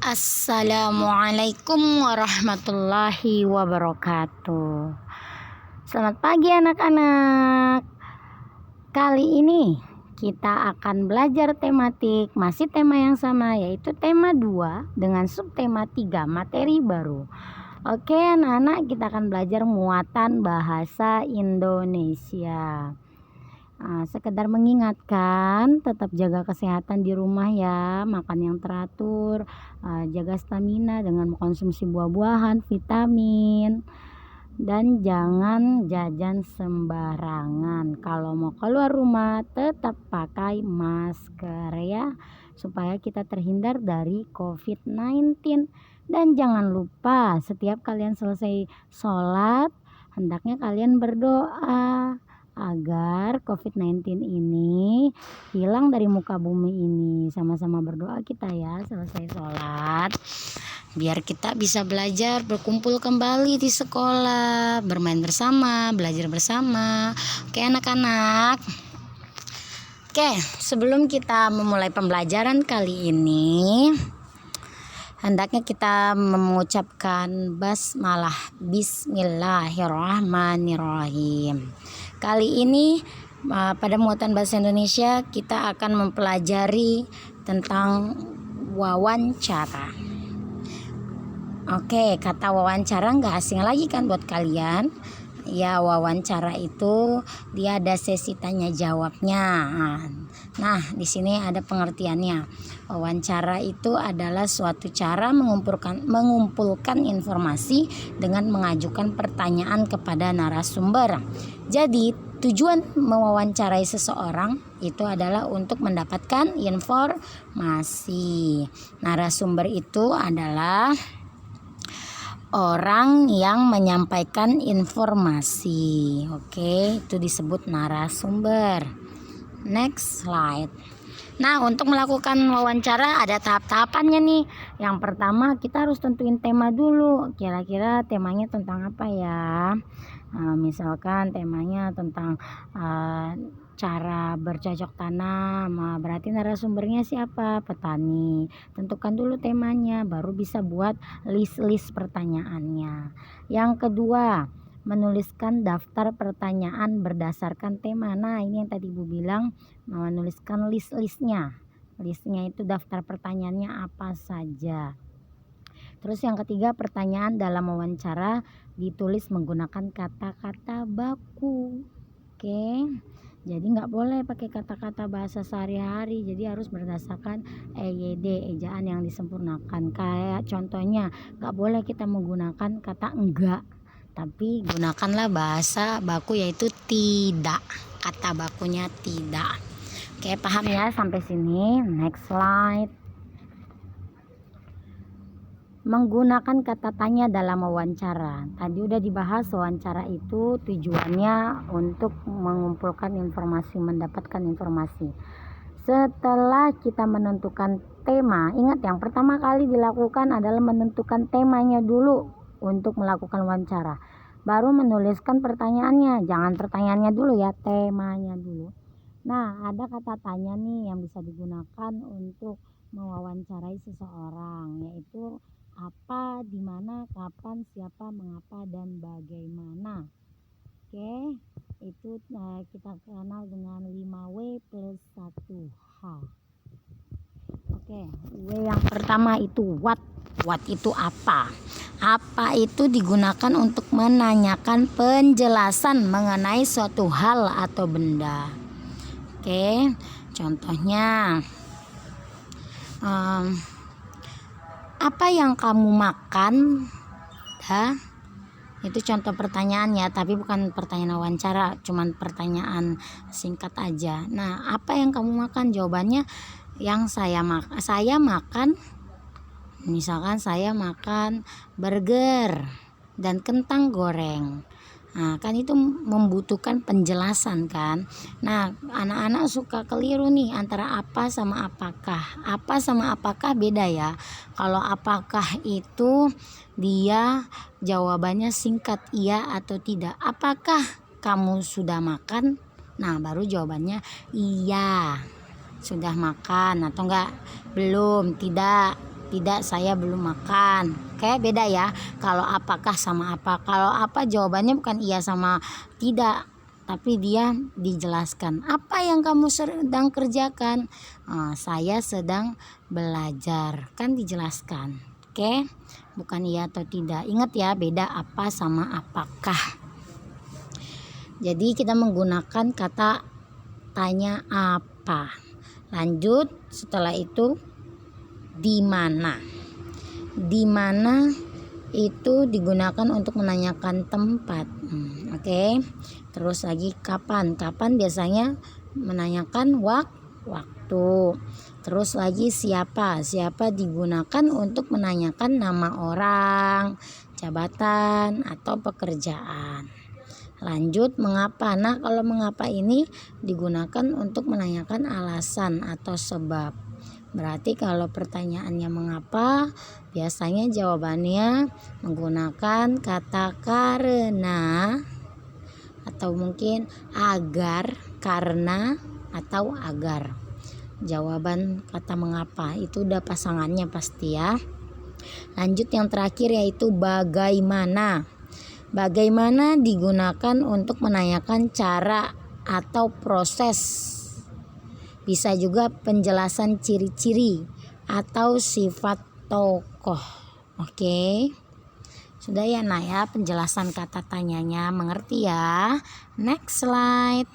Assalamualaikum warahmatullahi wabarakatuh. Selamat pagi anak-anak. Kali ini kita akan belajar tematik, masih tema yang sama, yaitu tema 2 dengan subtema 3, materi baru. Oke anak-anak, kita akan belajar muatan bahasa Indonesia. Sekedar mengingatkan, tetap jaga kesehatan di rumah ya, makan yang teratur, jaga stamina dengan mengkonsumsi buah-buahan, vitamin, dan jangan jajan sembarangan. Kalau mau keluar rumah tetap pakai masker ya, supaya kita terhindar dari COVID-19. Dan jangan lupa setiap kalian selesai sholat, hendaknya kalian berdoa agar COVID-19 ini hilang dari muka bumi ini. Sama-sama berdoa kita ya selesai sholat, biar kita bisa belajar, berkumpul kembali di sekolah, bermain bersama, belajar bersama. Oke anak-anak. Oke, sebelum kita memulai pembelajaran kali ini, hendaknya kita mengucapkan basmalah, bismillahirrahmanirrahim. Kali ini pada muatan bahasa Indonesia kita akan mempelajari tentang wawancara. Oke, kata wawancara nggak asing lagi kan buat kalian? Ya, wawancara itu dia ada sesi tanya jawabnya. Nah, di sini ada pengertiannya. Wawancara itu adalah suatu cara mengumpulkan informasi dengan mengajukan pertanyaan kepada narasumber. Jadi, tujuan mewawancarai seseorang itu adalah untuk mendapatkan informasi. Narasumber itu adalah orang yang menyampaikan informasi. Oke, itu disebut narasumber. Next slide. Nah, untuk melakukan wawancara ada tahap-tahapannya nih. Yang pertama kita harus tentuin tema dulu. Kira-kira temanya tentang apa ya? Misalkan temanya tentang cara bercocok tanam, berarti narasumbernya siapa? Petani. Tentukan dulu temanya, baru bisa buat list pertanyaannya. Yang kedua, menuliskan daftar pertanyaan berdasarkan tema. Nah, ini yang tadi Ibu bilang, menuliskan listnya itu daftar pertanyaannya apa saja. Terus yang ketiga, pertanyaan dalam wawancara ditulis menggunakan kata-kata baku. Oke, jadi nggak boleh pakai kata-kata bahasa sehari-hari, jadi harus berdasarkan EYD, ejaan yang disempurnakan. Kayak contohnya, nggak boleh kita menggunakan kata enggak, tapi gunakanlah bahasa baku yaitu tidak. Kata bakunya tidak. Oke, paham ya sampai sini? Next slide. Menggunakan kata tanya dalam wawancara. Tadi udah dibahas, wawancara itu tujuannya untuk mengumpulkan informasi, mendapatkan informasi. Setelah kita menentukan tema, ingat yang pertama kali dilakukan adalah menentukan temanya dulu untuk melakukan wawancara. Baru menuliskan pertanyaannya, jangan pertanyaannya dulu ya, temanya dulu. Nah, ada kata tanya nih yang bisa digunakan untuk mewawancarai seseorang, yaitu apa, di mana, kapan, siapa, mengapa, dan bagaimana. Oke, itu kita kenal dengan 5W plus 1H. Oke, W yang pertama itu what. What itu apa? Apa itu digunakan untuk menanyakan penjelasan mengenai suatu hal atau benda. Oke, contohnya apa yang kamu makan? Itu contoh pertanyaannya, tapi bukan pertanyaan wawancara, cuman pertanyaan singkat aja. Nah, apa yang kamu makan? Jawabannya yang saya makan, misalkan saya makan burger dan kentang goreng. Nah, kan itu membutuhkan penjelasan kan. Nah, anak-anak suka keliru nih antara apa sama apakah. Apa sama apakah beda ya. Kalau apakah itu dia jawabannya singkat iya atau tidak. Apakah kamu sudah makan? Nah, baru jawabannya iya. Sudah makan atau enggak? Belum, tidak. tidak, saya belum makan. Oke, beda ya. Kalau apakah sama apa. Kalau apa jawabannya bukan iya sama tidak, tapi dia dijelaskan. Apa yang kamu sedang kerjakan? Saya sedang belajar. Kan dijelaskan. Oke, bukan iya atau tidak. Ingat ya, beda apa sama apakah. Jadi kita menggunakan kata tanya apa. Lanjut, setelah itu di mana. Di mana itu digunakan untuk menanyakan tempat. Oke. Terus lagi kapan. Kapan biasanya menanyakan waktu. Terus lagi siapa. Siapa digunakan untuk menanyakan nama orang, jabatan atau pekerjaan. Lanjut, mengapa. Nah, kalau mengapa ini digunakan untuk menanyakan alasan atau sebab. Berarti kalau pertanyaannya mengapa, biasanya jawabannya menggunakan kata karena, atau mungkin agar, karena, atau agar. Jawaban kata mengapa itu udah pasangannya pasti ya. Lanjut, yang terakhir yaitu bagaimana. Bagaimana digunakan untuk menanyakan cara atau proses. Bisa juga penjelasan ciri-ciri atau sifat tokoh. Oke. Sudah ya Nak ya penjelasan kata tanyanya, mengerti ya? Next slide.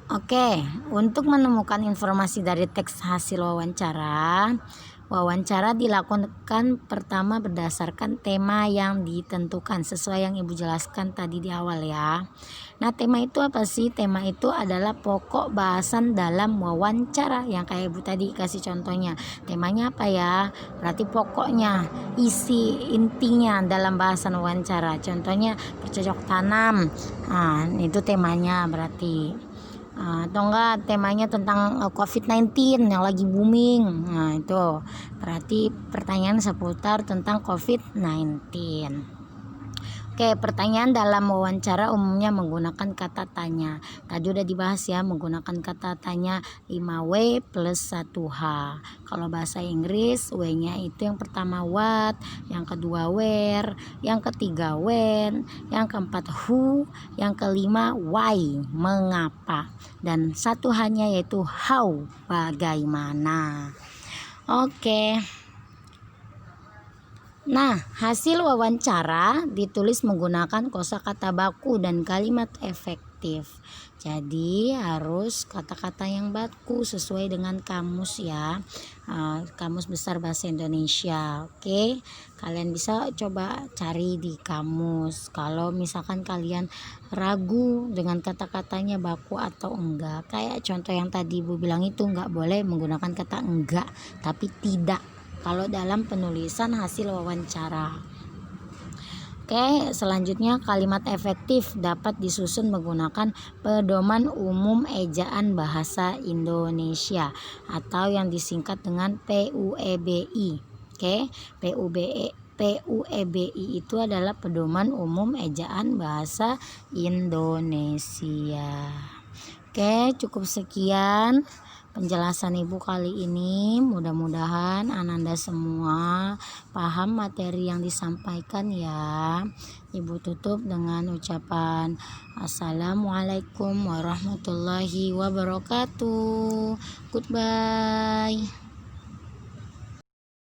Oke, untuk menemukan informasi dari teks hasil wawancara, wawancara dilakukan pertama berdasarkan tema yang ditentukan sesuai yang Ibu jelaskan tadi di awal ya. Nah, tema itu apa sih? Tema itu adalah pokok bahasan dalam wawancara yang kayak Ibu tadi kasih contohnya. Temanya apa ya? Berarti pokoknya, isi intinya dalam bahasan wawancara. Contohnya bercocok tanam. Nah, itu temanya berarti. Atau enggak temanya tentang COVID-19 yang lagi booming. Nah, itu berarti pertanyaan seputar tentang COVID-19. Oke, pertanyaan dalam wawancara umumnya menggunakan kata tanya. Tadi udah dibahas ya, menggunakan kata tanya 5W plus 1H. Kalau bahasa Inggris, W-nya itu yang pertama what, yang kedua where, yang ketiga when, yang keempat who, yang kelima why, mengapa. Dan 1H-nya yaitu how, bagaimana. Oke. Nah, hasil wawancara ditulis menggunakan kosakata baku dan kalimat efektif. Jadi harus kata-kata yang baku sesuai dengan kamus ya, kamus besar bahasa Indonesia. Oke, kalian bisa coba cari di kamus. Kalau misalkan kalian ragu dengan kata-katanya baku atau enggak, kayak contoh yang tadi Ibu bilang itu enggak boleh menggunakan kata enggak, tapi tidak kalau dalam penulisan hasil wawancara. Oke, selanjutnya kalimat efektif dapat disusun menggunakan pedoman umum ejaan bahasa Indonesia atau yang disingkat dengan PUEBI. Oke, PUEBI itu adalah pedoman umum ejaan bahasa Indonesia. Oke, cukup sekian penjelasan Ibu kali ini. Mudah-mudahan Ananda semua paham materi yang disampaikan ya. Ibu tutup dengan ucapan Assalamualaikum warahmatullahi wabarakatuh. Goodbye.